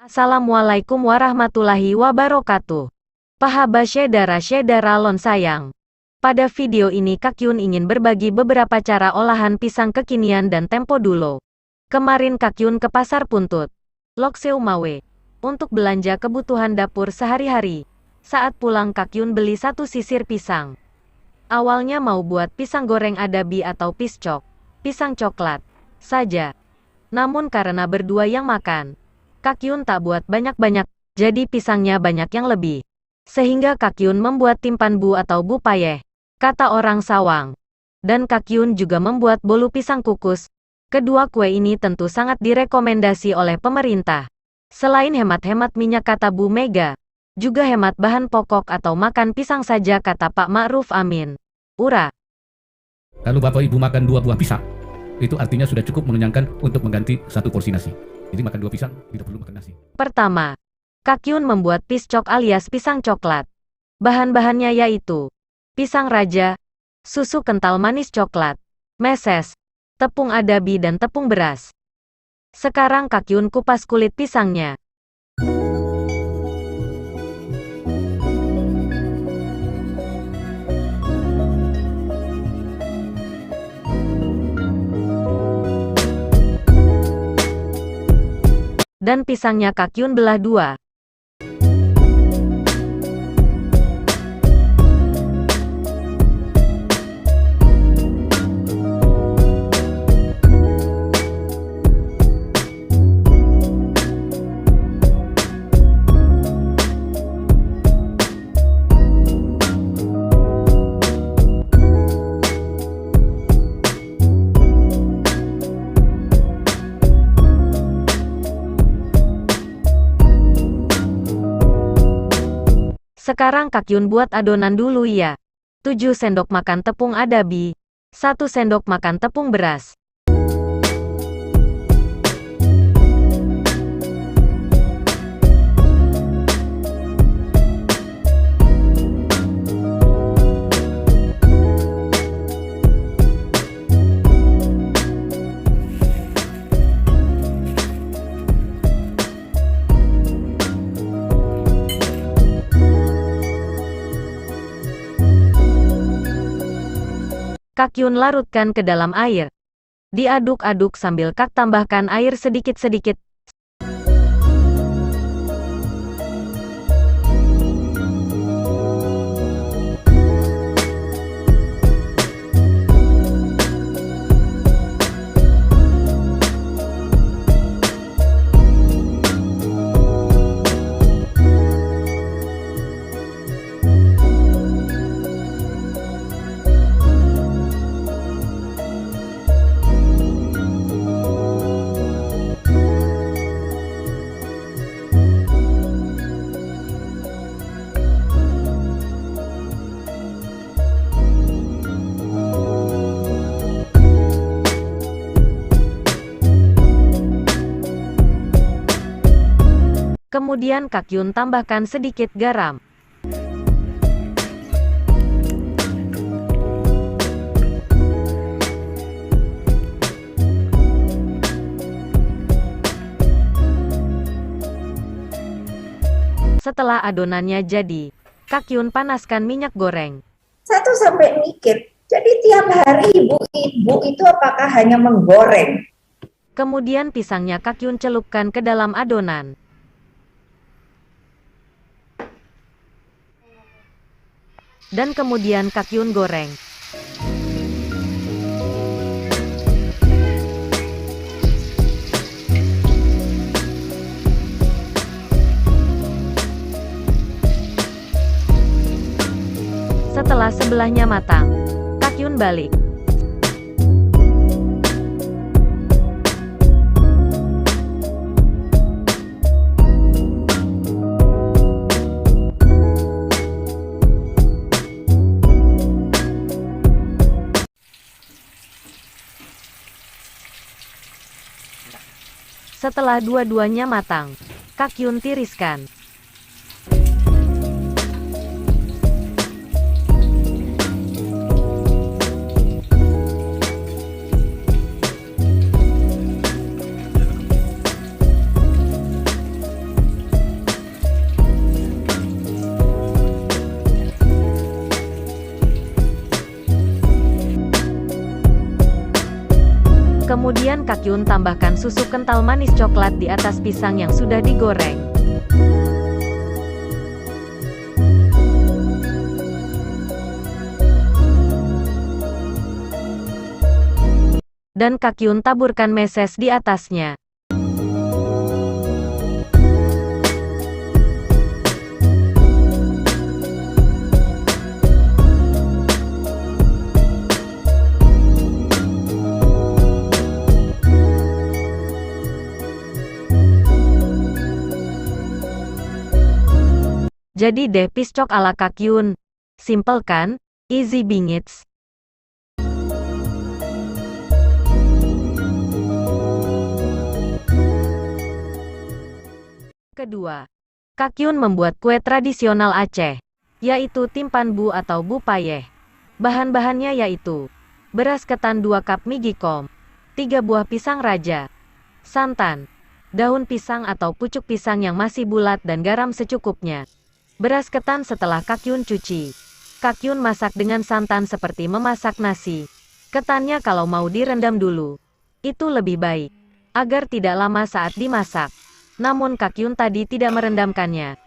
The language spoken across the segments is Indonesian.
Assalamualaikum warahmatullahi wabarakatuh. Pahaba syedara lon sayang. Pada video ini Kak Yun ingin berbagi beberapa cara olahan pisang kekinian dan tempo dulu. Kemarin Kak Yun ke Pasar Puntut, Lok Seu Mawe, untuk belanja kebutuhan dapur sehari-hari. Saat pulang Kak Yun beli satu sisir pisang. Awalnya mau buat pisang goreng adabi atau piscok, pisang coklat, saja. Namun karena berdua yang makan, Kak Yun tak buat banyak-banyak, jadi pisangnya banyak yang lebih. Sehingga Kak Yun membuat timpan bu atau bu payeh, kata orang Sawang. Dan Kak Yun juga membuat bolu pisang kukus. Kedua kue ini tentu sangat direkomendasi oleh pemerintah. Selain hemat-hemat minyak kata Bu Mega, juga hemat bahan pokok atau makan pisang saja kata Pak Ma'ruf Amin. Ura. Kalau Bapak Ibu makan 2 buah pisang, itu artinya sudah cukup mengenyangkan untuk mengganti 1 porsi nasi. Jadi makan 2 pisang, tidak perlu makan nasi. Pertama, Kak Yun membuat piscok alias pisang coklat. Bahan-bahannya yaitu pisang raja, susu kental manis coklat, meses, tepung adabi dan tepung beras. Sekarang Kak Yun kupas kulit pisangnya. Dan pisangnya Kak Yun belah 2. Sekarang Kak Yun buat adonan dulu ya. 7 sendok makan tepung adabi, 1 sendok makan tepung beras. Kak Yun larutkan ke dalam air. Diaduk-aduk sambil Kak tambahkan air sedikit-sedikit. Kemudian Kak Yun tambahkan sedikit garam. Setelah adonannya jadi, Kak Yun panaskan minyak goreng. Satu sampai mikir, jadi tiap hari ibu-ibu itu apakah hanya menggoreng? Kemudian pisangnya Kak Yun celupkan ke dalam adonan. Dan kemudian Kak Yun goreng. Setelah sebelahnya matang, Kak Yun balik. Setelah dua-duanya matang, Kak Yun tiriskan. Dan Kakyun tambahkan susu kental manis coklat di atas pisang yang sudah digoreng. Dan Kakyun taburkan meses di atasnya. Jadi deh piscok ala Kakyun. Simple kan? Easy bingits. Kedua, Kakyun membuat kue tradisional Aceh, yaitu timpan bu atau bu payeh. Bahan-bahannya yaitu beras ketan 2 cup migikom, 3 buah pisang raja, santan, daun pisang atau pucuk pisang yang masih bulat dan garam secukupnya. Beras ketan setelah Kakyun cuci. Kakyun masak dengan santan seperti memasak nasi. Ketannya kalau mau direndam dulu, itu lebih baik, agar tidak lama saat dimasak. Namun Kakyun tadi tidak merendamkannya.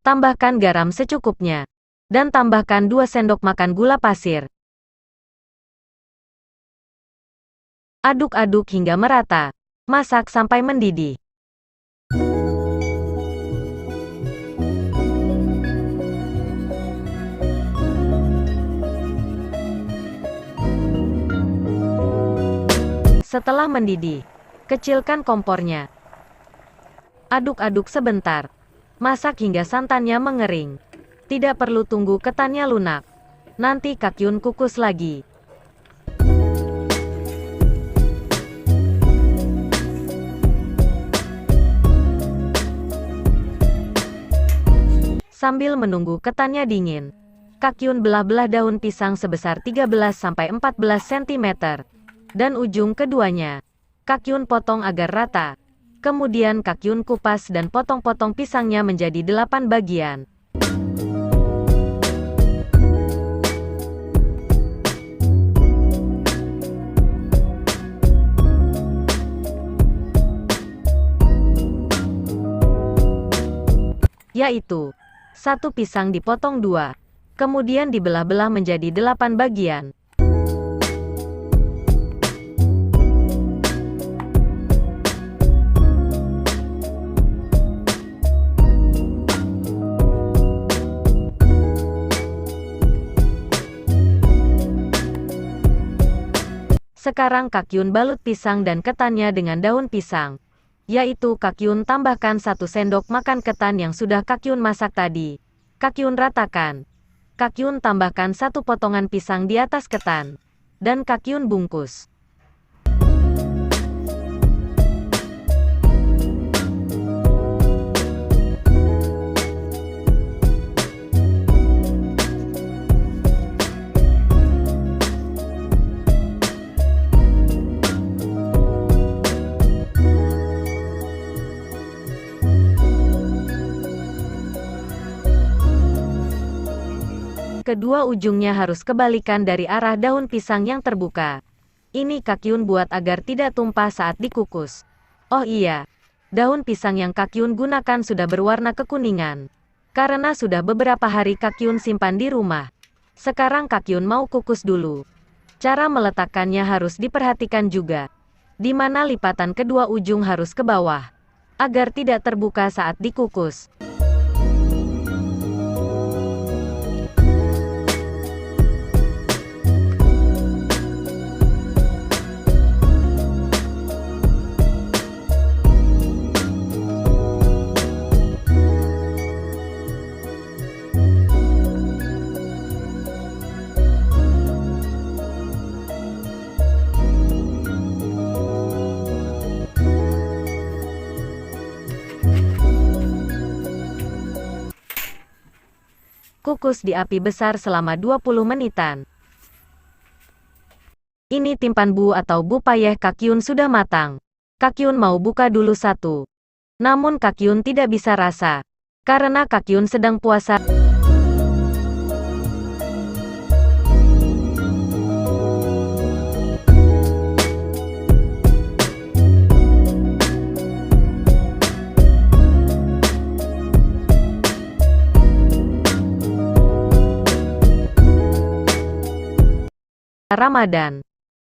Tambahkan garam secukupnya. Dan tambahkan 2 sendok makan gula pasir. Aduk-aduk hingga merata. Masak sampai mendidih. Setelah mendidih, kecilkan kompornya. Aduk-aduk sebentar. Masak hingga santannya mengering. Tidak perlu tunggu ketannya lunak. Nanti Kakyun kukus lagi. Sambil menunggu ketannya dingin, Kakyun belah-belah daun pisang sebesar 13–14 cm. Dan ujung keduanya, Kakyun potong agar rata. Kemudian Kakyun kupas dan potong-potong pisangnya menjadi 8 bagian. Yaitu, 1 pisang dipotong 2, kemudian dibelah-belah menjadi 8 bagian. Sekarang Kakyun balut pisang dan ketannya dengan daun pisang. Yaitu Kakyun tambahkan 1 sendok makan ketan yang sudah Kakyun masak tadi. Kakyun ratakan. Kakyun tambahkan 1 potongan pisang di atas ketan. Dan Kakyun bungkus. Kedua ujungnya harus kebalikan dari arah daun pisang yang terbuka. Ini Kakyun buat agar tidak tumpah saat dikukus. Oh iya, daun pisang yang Kakyun gunakan sudah berwarna kekuningan. Karena sudah beberapa hari Kakyun simpan di rumah. Sekarang Kakyun mau kukus dulu. Cara meletakkannya harus diperhatikan juga. Di mana lipatan kedua ujung harus ke bawah. Agar tidak terbuka saat dikukus. Kukus di api besar selama 20 menitan. Ini timpan bu atau bu payeh Kakyun sudah matang. Kakyun mau buka dulu 1. Namun Kakyun tidak bisa rasa. Karena Kakyun sedang puasa. Ramadan.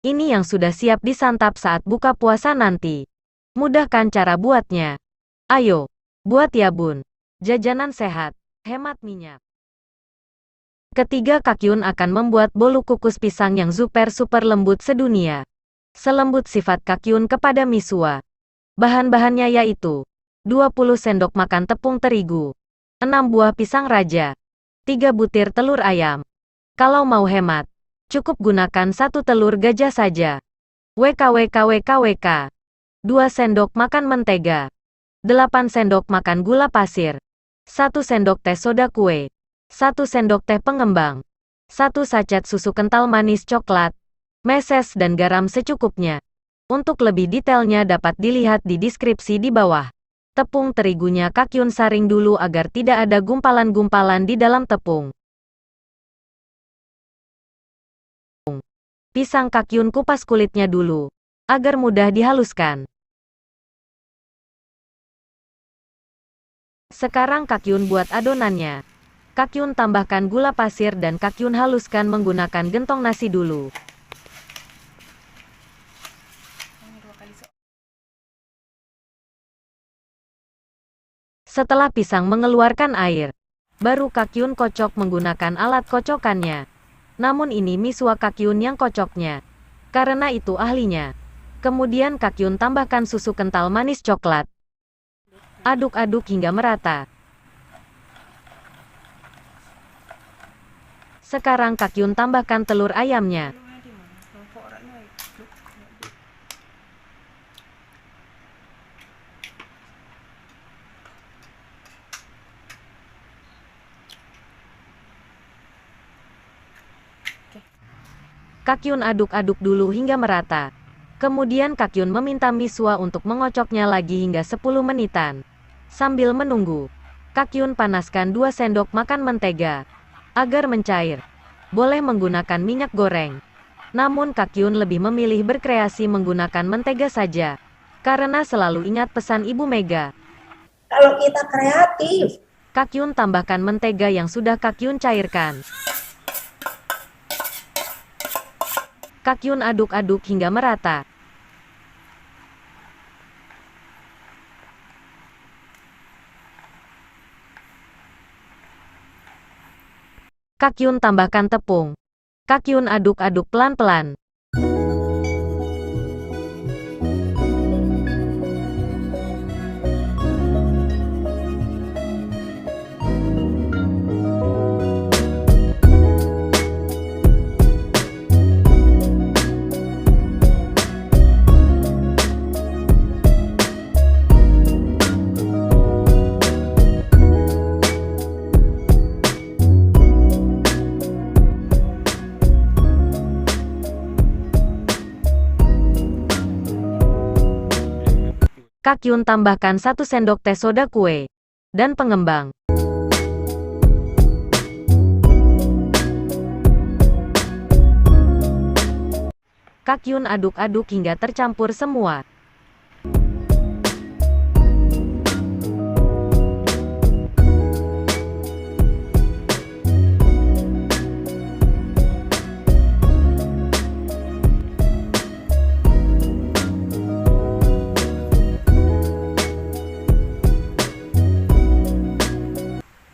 Ini yang sudah siap disantap saat buka puasa nanti. Mudahkan cara buatnya. Ayo, buat ya bun. Jajanan sehat, hemat minyak. Ketiga, Kakyun akan membuat bolu kukus pisang yang super lembut sedunia. Selembut sifat Kakyun kepada Misua. Bahan-bahannya yaitu 20 sendok makan tepung terigu, 6 buah pisang raja, 3 butir telur ayam. Kalau mau hemat, cukup gunakan 1 telur gajah saja. WKWK 2 sendok makan mentega, 8 sendok makan gula pasir, 1 sendok teh soda kue, 1 sendok teh pengembang, 1 sachet susu kental manis coklat, meses dan garam secukupnya. Untuk lebih detailnya dapat dilihat di deskripsi di bawah. Tepung terigunya Kakyun saring dulu agar tidak ada gumpalan-gumpalan di dalam tepung. Pisang Kakyun kupas kulitnya dulu, agar mudah dihaluskan. Sekarang Kakyun buat adonannya. Kakyun tambahkan gula pasir dan Kakyun haluskan menggunakan gentong nasi dulu. Setelah pisang mengeluarkan air, baru Kakyun kocok menggunakan alat kocokannya. Namun ini Misua Kakyun yang kocoknya, karena itu ahlinya. Kemudian Kakyun tambahkan susu kental manis coklat. Aduk-aduk hingga merata. Sekarang Kakyun tambahkan telur ayamnya. Kakyun aduk-aduk dulu hingga merata. Kemudian Kakyun meminta Misua untuk mengocoknya lagi hingga 10 menitan. Sambil menunggu, Kakyun panaskan 2 sendok makan mentega. Agar mencair, boleh menggunakan minyak goreng. Namun Kakyun lebih memilih berkreasi menggunakan mentega saja. Karena selalu ingat pesan Ibu Mega. Kalau kita kreatif, Kakyun tambahkan mentega yang sudah Kakyun cairkan. Kakyun aduk-aduk hingga merata. Kakyun tambahkan tepung. Kakyun aduk-aduk pelan-pelan. Kakyun tambahkan 1 sendok teh soda kue dan pengembang. Kakyun aduk-aduk hingga tercampur semua.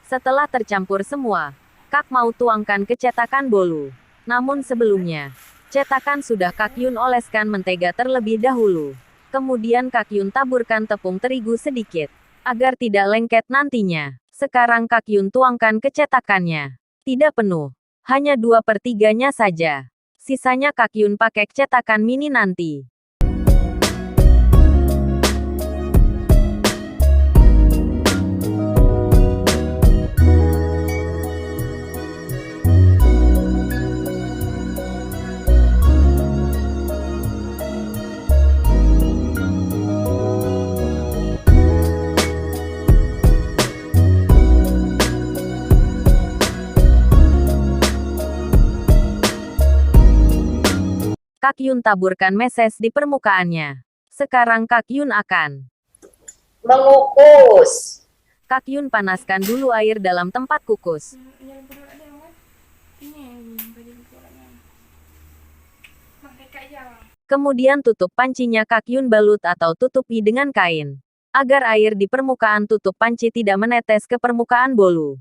Setelah tercampur semua, Kak mau tuangkan ke cetakan bolu. Namun sebelumnya, cetakan sudah Kakyun oleskan mentega terlebih dahulu. Kemudian Kakyun taburkan tepung terigu sedikit, agar tidak lengket nantinya. Sekarang Kakyun tuangkan ke cetakannya. Tidak penuh, hanya 2/3-nya saja. Sisanya Kakyun pakai cetakan mini nanti. Kakyun taburkan meses di permukaannya. Sekarang Kakyun akan mengukus. Kakyun panaskan dulu air dalam tempat kukus. Kemudian tutup pancinya Kak Yun balut atau tutupi dengan kain. Agar air di permukaan tutup panci tidak menetes ke permukaan bolu.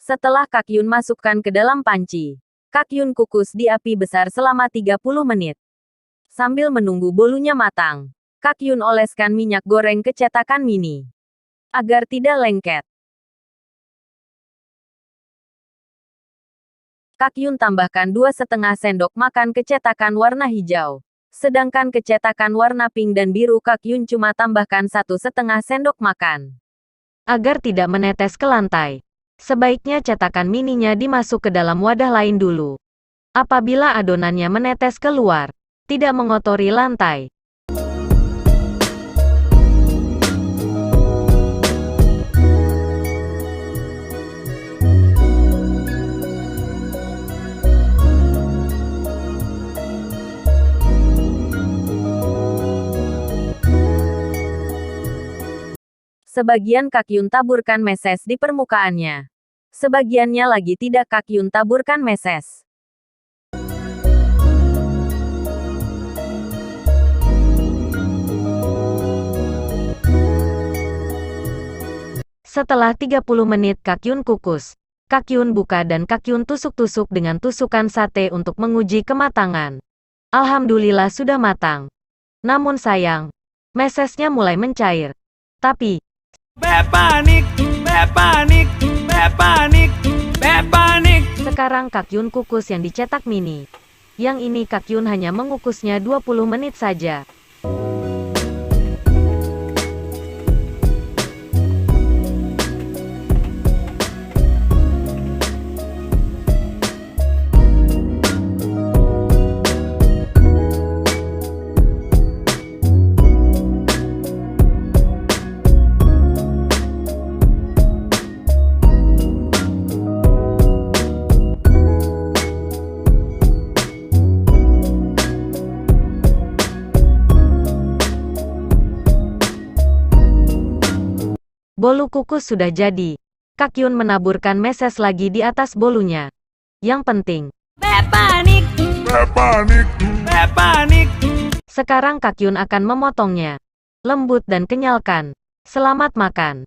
Setelah Kak Yun masukkan ke dalam panci, Kak Yun kukus di api besar selama 30 menit. Sambil menunggu bolunya matang, Kak Yun oleskan minyak goreng ke cetakan mini. Agar tidak lengket. Kak Yun tambahkan 2,5 sendok makan ke cetakan warna hijau. Sedangkan ke cetakan warna pink dan biru Kak Yun cuma tambahkan 1,5 sendok makan. Agar tidak menetes ke lantai, sebaiknya cetakan mininya dimasuk ke dalam wadah lain dulu. Apabila adonannya menetes keluar, tidak mengotori lantai. Sebagian Kak Yun taburkan meses di permukaannya. Sebagiannya lagi tidak Kak Yun taburkan meses. Setelah 30 menit Kak Yun kukus, Kak Yun buka dan Kak Yun tusuk-tusuk dengan tusukan sate untuk menguji kematangan. Alhamdulillah sudah matang. Namun sayang, mesesnya mulai mencair. Tapi Panik. Sekarang Kak Yun kukus yang dicetak mini. Yang ini Kak Yun hanya mengukusnya 20 menit saja. Bolu kukus sudah jadi. Kak Yun menaburkan meses lagi di atas bolunya. Yang penting, Panik. sekarang Kak Yun akan memotongnya. Lembut dan kenyalkan. Selamat makan.